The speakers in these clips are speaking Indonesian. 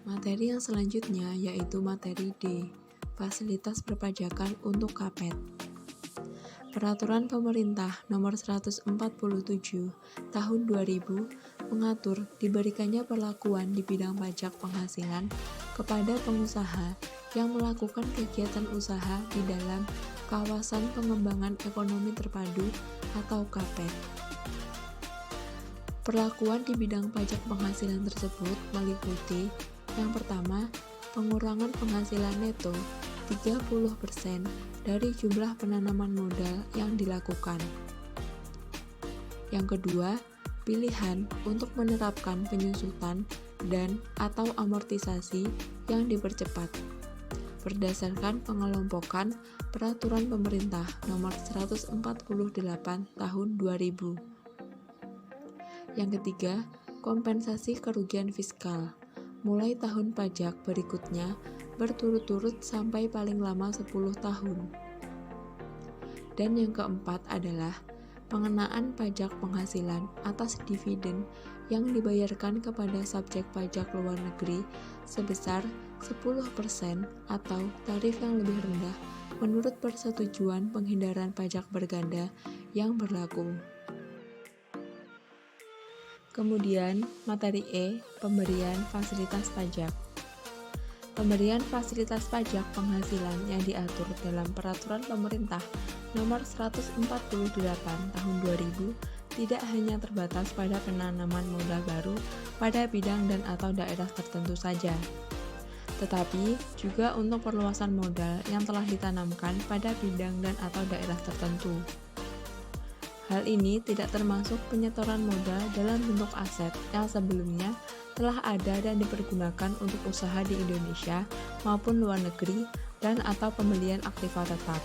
Materi yang selanjutnya yaitu materi D, fasilitas perpajakan untuk KAPET. Peraturan Pemerintah Nomor 147 Tahun 2000 mengatur diberikannya perlakuan di bidang pajak penghasilan kepada pengusaha yang melakukan kegiatan usaha di dalam kawasan pengembangan ekonomi terpadu atau KAPET. Perlakuan di bidang pajak penghasilan tersebut meliputi yang pertama, pengurangan penghasilan neto 30% dari jumlah penanaman modal yang dilakukan. Yang kedua, pilihan untuk menerapkan penyusutan dan atau amortisasi yang dipercepat berdasarkan pengelompokan Peraturan Pemerintah Nomor 148 Tahun 2000. Yang ketiga, kompensasi kerugian fiskal mulai tahun pajak berikutnya berturut-turut sampai paling lama 10 tahun. Dan yang keempat adalah pengenaan pajak penghasilan atas dividen yang dibayarkan kepada subjek pajak luar negeri sebesar 10% atau tarif yang lebih rendah menurut persetujuan penghindaran pajak berganda yang berlaku. Kemudian, materi E, pemberian fasilitas pajak. Pemberian fasilitas pajak penghasilan yang diatur dalam Peraturan Pemerintah Nomor 148 Tahun 2000 tidak hanya terbatas pada penanaman modal baru pada bidang dan atau daerah tertentu saja, tetapi juga untuk perluasan modal yang telah ditanamkan pada bidang dan atau daerah tertentu. Hal ini tidak termasuk penyetoran modal dalam bentuk aset yang sebelumnya telah ada dan dipergunakan untuk usaha di Indonesia maupun luar negeri dan atau pembelian aktiva tetap.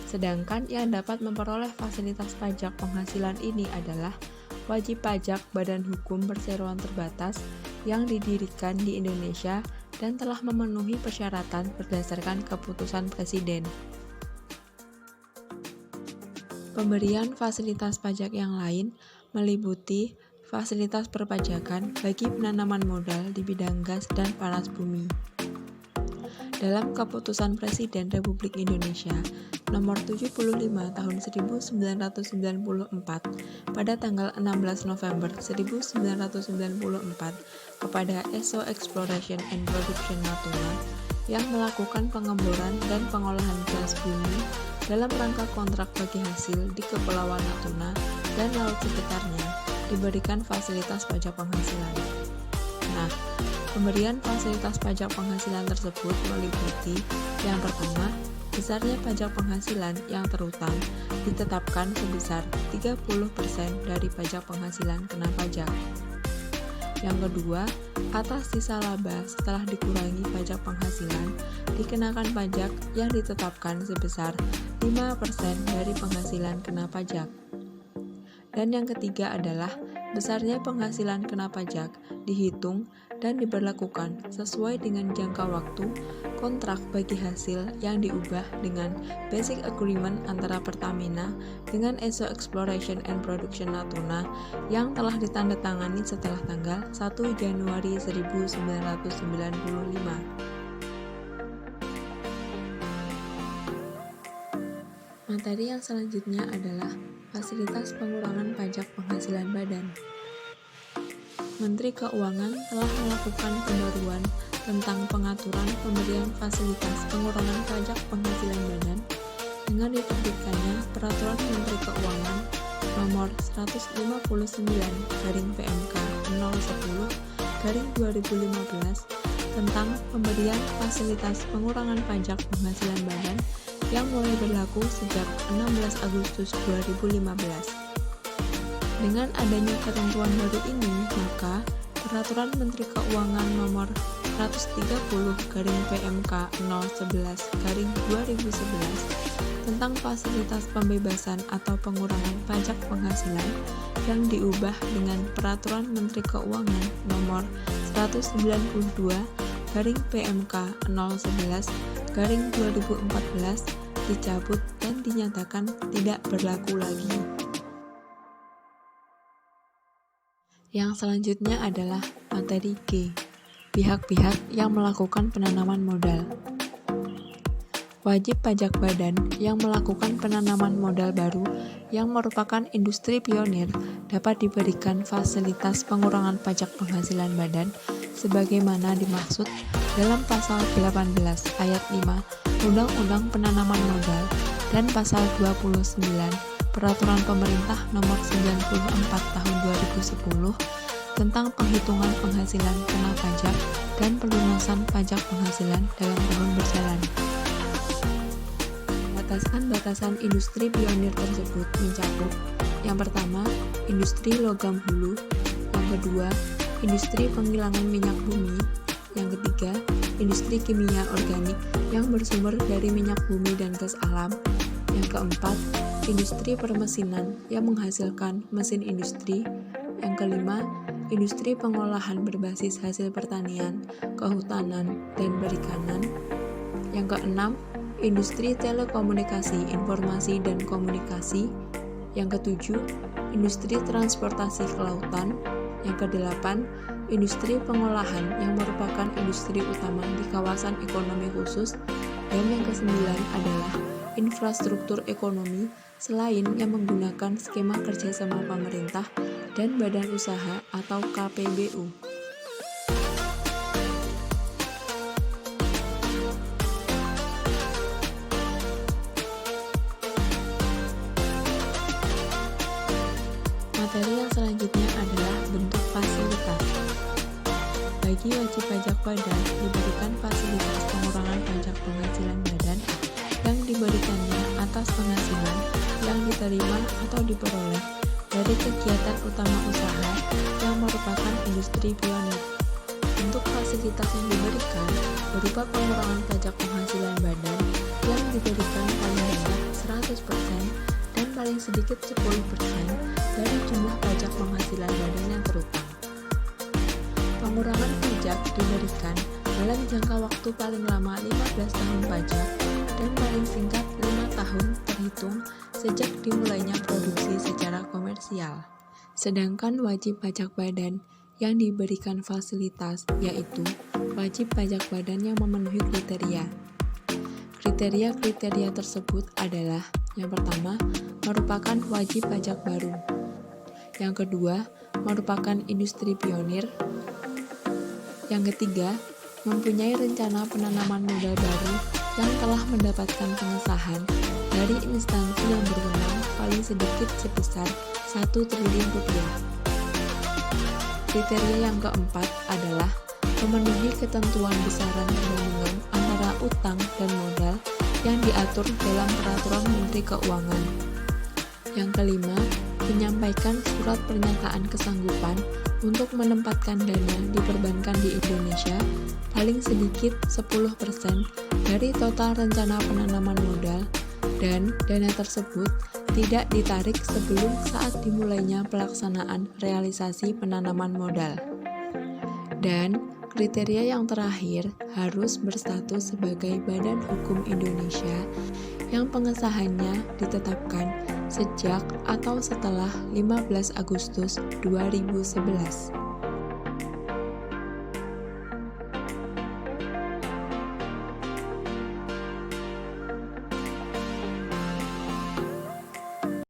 Sedangkan yang dapat memperoleh fasilitas pajak penghasilan ini adalah wajib pajak Badan Hukum Perseroan Terbatas yang didirikan di Indonesia dan telah memenuhi persyaratan berdasarkan keputusan Presiden. Pemberian fasilitas pajak yang lain meliputi fasilitas perpajakan bagi penanaman modal di bidang gas dan panas bumi. Dalam Keputusan Presiden Republik Indonesia Nomor 75 Tahun 1994 pada tanggal 16 November 1994 kepada ESO Exploration and Production Natuna yang melakukan pengeboran dan pengolahan gas bumi dalam rangka kontrak bagi hasil di Kepulauan Natuna dan laut sekitarnya diberikan fasilitas pajak penghasilan. Nah, pemberian fasilitas pajak penghasilan tersebut meliputi yang pertama, besarnya pajak penghasilan yang terutang ditetapkan sebesar 30% dari pajak penghasilan kena pajak. Yang kedua, atas sisa laba setelah dikurangi pajak penghasilan dikenakan pajak yang ditetapkan sebesar 5% dari penghasilan kena pajak. Dan yang ketiga adalah besarnya penghasilan kena pajak dihitung dan diberlakukan sesuai dengan jangka waktu kontrak bagi hasil yang diubah dengan Basic Agreement antara Pertamina dengan ESO Exploration and Production Natuna yang telah ditandatangani setelah tanggal 1 Januari 1995. Materi yang selanjutnya adalah fasilitas pengurangan pajak penghasilan badan. Menteri Keuangan telah melakukan pembaruan tentang pengaturan pemberian fasilitas pengurangan pajak penghasilan badan dengan diterbitkannya Peraturan Menteri Keuangan Nomor 159/PMK 010/2015 tentang pemberian fasilitas pengurangan pajak penghasilan badan yang mulai berlaku sejak 16 Agustus 2015. Dengan adanya ketentuan baru ini, maka Peraturan Menteri Keuangan Nomor 130/PMK 011/2011 tentang fasilitas pembebasan atau pengurangan pajak penghasilan yang diubah dengan Peraturan Menteri Keuangan Nomor 192/PMK 011/2014 dicabut dan dinyatakan tidak berlaku lagi. Yang selanjutnya adalah materi G, pihak-pihak yang melakukan penanaman modal. Wajib pajak badan yang melakukan penanaman modal baru yang merupakan industri pionir dapat diberikan fasilitas pengurangan pajak penghasilan badan sebagaimana dimaksud dalam pasal 18 ayat 5 Undang-Undang Penanaman Modal dan pasal 29 Peraturan Pemerintah Nomor 94 Tahun 2010 tentang penghitungan penghasilan kena pajak dan pelunasan pajak penghasilan dalam tahun berjalan. Batasan-batasan industri pionir tersebut mencakup yang pertama, industri logam hulu, yang kedua, industri penghilangan minyak bumi, yang ketiga, industri kimia organik yang bersumber dari minyak bumi dan gas alam, yang keempat, industri permesinan yang menghasilkan mesin industri, yang kelima, industri pengolahan berbasis hasil pertanian, kehutanan, dan perikanan, yang keenam, industri telekomunikasi, informasi, dan komunikasi, yang ketujuh, industri transportasi kelautan, yang kedelapan, industri pengolahan yang merupakan industri utama di kawasan ekonomi khusus, dan yang kesembilan adalah infrastruktur ekonomi selain yang menggunakan skema kerjasama pemerintah dan badan usaha atau KPBU. Materi yang selanjutnya adalah bentuk fasilitas. Bagi wajib pajak badan diberikan fasilitas pengurangan pajak penghasilan badan yang diberikannya atas penghasilan yang diterima atau diperoleh dari kegiatan utama usaha yang merupakan industri pionir. Bentuk fasilitas yang diberikan berupa pengurangan pajak penghasilan badan yang diberikan paling banyak 100% dan paling sedikit 10% dari jumlah pajak penghasilan badan yang terutang. Pengurangan pajak diberikan dalam jangka waktu paling lama 15 tahun pajak dan paling singkat 5 tahun terhitung sejak dimulainya produksi secara komersial. Sedangkan wajib pajak badan yang diberikan fasilitas yaitu wajib pajak badan yang memenuhi kriteria. Kriteria-kriteria tersebut adalah yang pertama, merupakan wajib pajak baru. Yang kedua, merupakan industri pionir. Yang ketiga, mempunyai rencana penanaman modal baru yang telah mendapatkan pengesahan dari instansi yang berwenang paling sedikit sebesar 1 triliun rupiah. Kriteria yang keempat adalah memenuhi ketentuan besaran perbandingan antara utang dan modal yang diatur dalam Peraturan Menteri Keuangan. Yang kelima, menyampaikan surat pernyataan kesanggupan untuk menempatkan dana di perbankan di Indonesia paling sedikit 10% dari total rencana penanaman modal dan dana tersebut tidak ditarik sebelum saat dimulainya pelaksanaan realisasi penanaman modal. Dan kriteria yang terakhir harus berstatus sebagai badan hukum Indonesia yang pengesahannya ditetapkan sejak atau setelah 15 Agustus 2011.